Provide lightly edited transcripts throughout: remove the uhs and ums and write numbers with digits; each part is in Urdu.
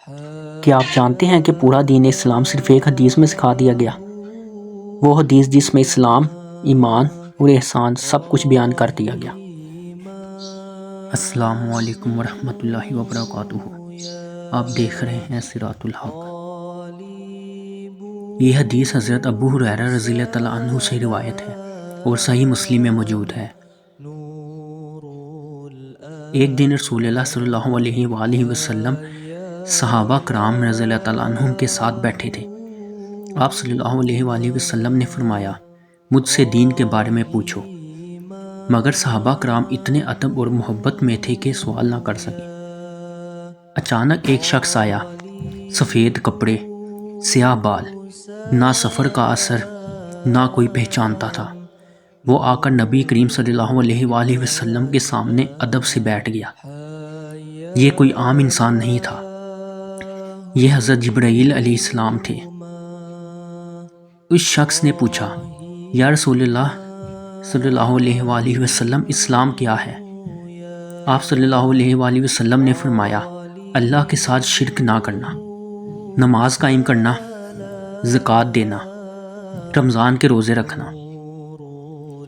کیا آپ جانتے ہیں کہ پورا دین اسلام صرف ایک حدیث میں سکھا دیا گیا؟ وہ حدیث جس میں اسلام، ایمان اور احسان سب کچھ بیان کر دیا گیا۔ السلام علیکم ورحمۃ اللہ وبرکاتہ۔ آپ دیکھ رہے ہیں صراط الحق۔ یہ حدیث حضرت ابو ہریرہ رضی اللہ تعالیٰ عنہ سے روایت ہے اور صحیح مسلم میں موجود ہے۔ ایک دن رسول اللہ صلی اللہ علیہ وآلہ وسلم صحابہ کرام رضی اللہ تعالیٰ عنہم کے ساتھ بیٹھے تھے۔ آپ صلی اللہ علیہ وآلہ وسلم نے فرمایا، مجھ سے دین کے بارے میں پوچھو، مگر صحابہ کرام اتنے ادب اور محبت میں تھے کہ سوال نہ کر سکے۔ اچانک ایک شخص آیا، سفید کپڑے، سیاہ بال، نہ سفر کا اثر نہ کوئی پہچانتا تھا۔ وہ آ کر نبی کریم صلی اللہ علیہ وآلہ وسلم کے سامنے ادب سے بیٹھ گیا۔ یہ کوئی عام انسان نہیں تھا، یہ حضرت جبرائیل علیہ السلام تھے۔ اس شخص نے پوچھا، یا رسول اللہ صلی اللہ علیہ وآلہ وسلم، اسلام کیا ہے؟ آپ صلی اللہ علیہ وآلہ وسلم نے فرمایا، اللہ کے ساتھ شرک نہ کرنا، نماز قائم کرنا، زکوٰۃ دینا، رمضان کے روزے رکھنا۔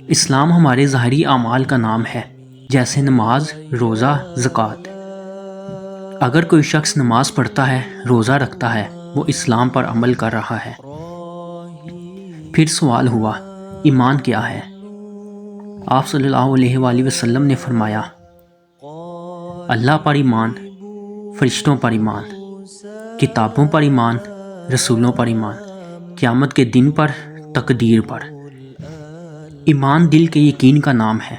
اسلام ہمارے ظاہری اعمال کا نام ہے، جیسے نماز، روزہ، زکوٰۃ۔ اگر کوئی شخص نماز پڑھتا ہے، روزہ رکھتا ہے، وہ اسلام پر عمل کر رہا ہے۔ پھر سوال ہوا، ایمان کیا ہے؟ آپ صلی اللہ علیہ وآلہ وسلم نے فرمایا، اللہ پر ایمان، فرشتوں پر ایمان، کتابوں پر ایمان، رسولوں پر ایمان، قیامت کے دن پر، تقدیر پر۔ ایمان دل کے یقین کا نام ہے۔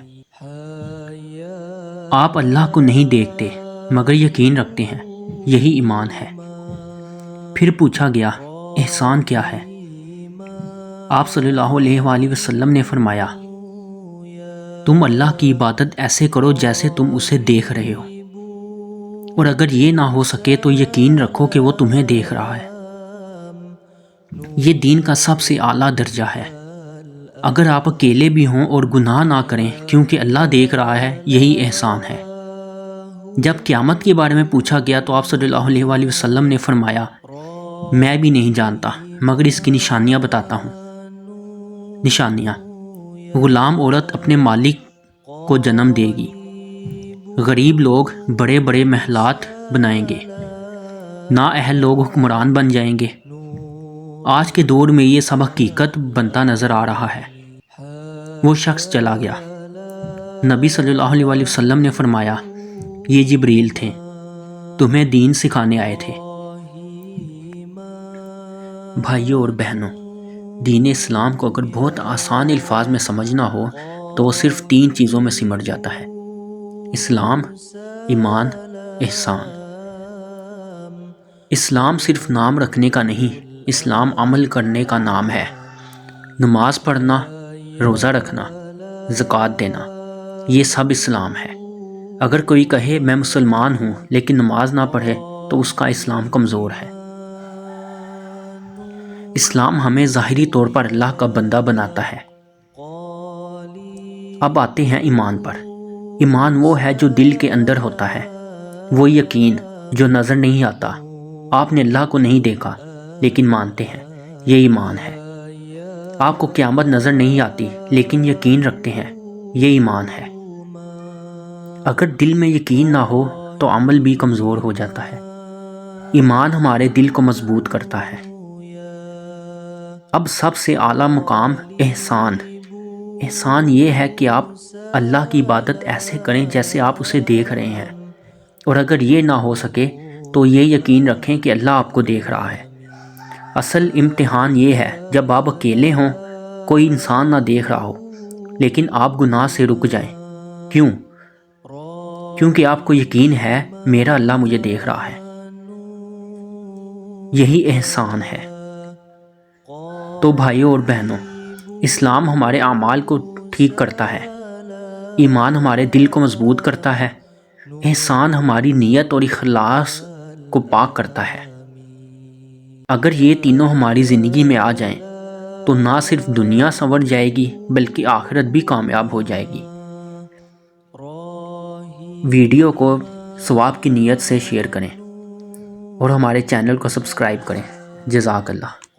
آپ اللہ کو نہیں دیکھتے مگر یقین رکھتے ہیں، یہی ایمان ہے۔ پھر پوچھا گیا، احسان کیا ہے؟ آپ صلی اللہ علیہ وآلہ وسلم نے فرمایا، تم اللہ کی عبادت ایسے کرو جیسے تم اسے دیکھ رہے ہو، اور اگر یہ نہ ہو سکے تو یقین رکھو کہ وہ تمہیں دیکھ رہا ہے۔ یہ دین کا سب سے اعلیٰ درجہ ہے۔ اگر آپ اکیلے بھی ہوں اور گناہ نہ کریں کیونکہ اللہ دیکھ رہا ہے، یہی احسان ہے۔ جب قیامت کے بارے میں پوچھا گیا تو آپ صلی اللہ علیہ وآلہ وسلم نے فرمایا، میں بھی نہیں جانتا مگر اس کی نشانیاں بتاتا ہوں۔ نشانیاں: غلام عورت اپنے مالک کو جنم دے گی، غریب لوگ بڑے بڑے محلات بنائیں گے، نااہل لوگ حکمران بن جائیں گے۔ آج کے دور میں یہ سب حقیقت بنتا نظر آ رہا ہے۔ وہ شخص چلا گیا۔ نبی صلی اللہ علیہ وآلہ وسلم نے فرمایا، یہ جبریل تھے، تمہیں دین سکھانے آئے تھے۔ بھائیوں اور بہنوں، دین اسلام کو اگر بہت آسان الفاظ میں سمجھنا ہو تو وہ صرف 3 چیزوں میں سمٹ جاتا ہے: اسلام، ایمان، احسان۔ اسلام صرف نام رکھنے کا نہیں، اسلام عمل کرنے کا نام ہے۔ نماز پڑھنا، روزہ رکھنا، زکوٰۃ دینا، یہ سب اسلام ہے۔ اگر کوئی کہے میں مسلمان ہوں لیکن نماز نہ پڑھے تو اس کا اسلام کمزور ہے۔ اسلام ہمیں ظاہری طور پر اللہ کا بندہ بناتا ہے۔ اب آتے ہیں ایمان پر۔ ایمان وہ ہے جو دل کے اندر ہوتا ہے، وہ یقین جو نظر نہیں آتا۔ آپ نے اللہ کو نہیں دیکھا لیکن مانتے ہیں، یہ ایمان ہے۔ آپ کو قیامت نظر نہیں آتی لیکن یقین رکھتے ہیں، یہ ایمان ہے۔ اگر دل میں یقین نہ ہو تو عمل بھی کمزور ہو جاتا ہے۔ ایمان ہمارے دل کو مضبوط کرتا ہے۔ اب سب سے اعلیٰ مقام احسان۔ احسان یہ ہے کہ آپ اللہ کی عبادت ایسے کریں جیسے آپ اسے دیکھ رہے ہیں، اور اگر یہ نہ ہو سکے تو یہ یقین رکھیں کہ اللہ آپ کو دیکھ رہا ہے۔ اصل امتحان یہ ہے جب آپ اکیلے ہوں، کوئی انسان نہ دیکھ رہا ہو، لیکن آپ گناہ سے رک جائیں۔ کیوں؟ کیونکہ آپ کو یقین ہے میرا اللہ مجھے دیکھ رہا ہے۔ یہی احسان ہے۔ تو بھائیوں اور بہنوں، اسلام ہمارے اعمال کو ٹھیک کرتا ہے، ایمان ہمارے دل کو مضبوط کرتا ہے، احسان ہماری نیت اور اخلاص کو پاک کرتا ہے۔ اگر یہ تینوں ہماری زندگی میں آ جائیں تو نہ صرف دنیا سنور جائے گی بلکہ آخرت بھی کامیاب ہو جائے گی۔ ویڈیو کو ثواب کی نیت سے شیئر کریں۔ اور ہمارے چینل کو سبسکرائب کریں۔ جزاک اللہ۔